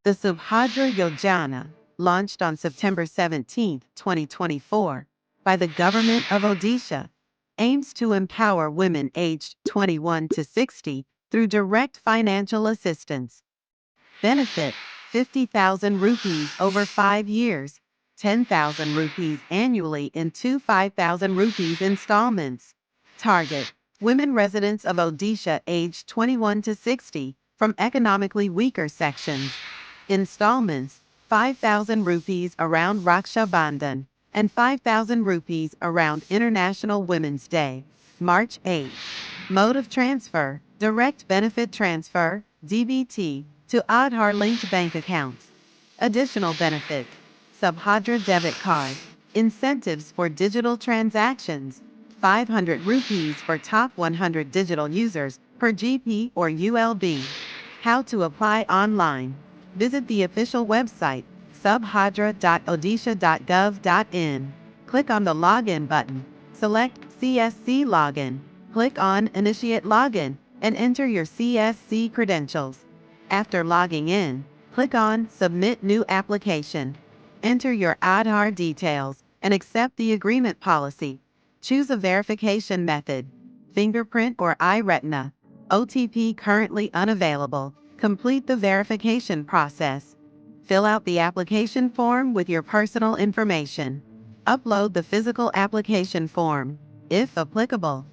The Subhadra Yojana, launched on September 17, 2024, by the government of Odisha, aims to empower women aged 21 to 60 through direct financial assistance. Benefit: 50,000 rupees over 5 years, 10,000 rupees annually in two 5,000 rupees installments. Target: women residents of Odisha aged 21 to 60 from economically weaker sections. Installments: 5,000 rupees around Raksha Bandhan and 5,000 rupees around International Women's Day, March 8. Mode of transfer: direct benefit transfer, DBT, to Aadhaar-linked bank accounts. Additional benefit: Subhadra debit card. Incentives for digital transactions: 500 rupees for top 100 digital users per GP or ULB. How to apply online. Visit the official website, subhadra.odisha.gov.in. Click on the Login button. Select CSC Login. Click on Initiate Login and enter your CSC credentials. After logging in, click on Submit New Application. Enter your Aadhaar details and accept the agreement policy. Choose a verification method: fingerprint or iRetina. OTP currently unavailable. Complete the verification process. Fill out the application form with your personal information. Upload the physical application form, if applicable.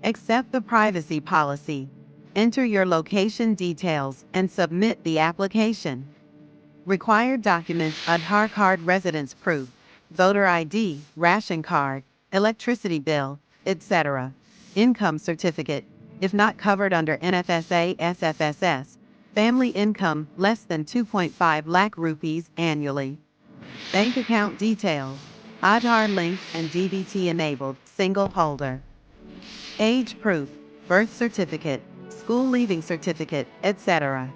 Accept the privacy policy. Enter your location details and submit the application. Required documents: Aadhaar card, residence proof, voter ID, ration card, electricity bill, etc. Income certificate, if not covered under NFSA SFSS. Family income less than 2.5 lakh rupees annually. Bank account details: Aadhaar linked and DBT enabled, single holder. Age proof: birth certificate, school leaving certificate, etc.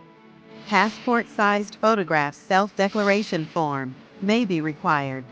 Passport-sized photographs. Self-declaration form may be required.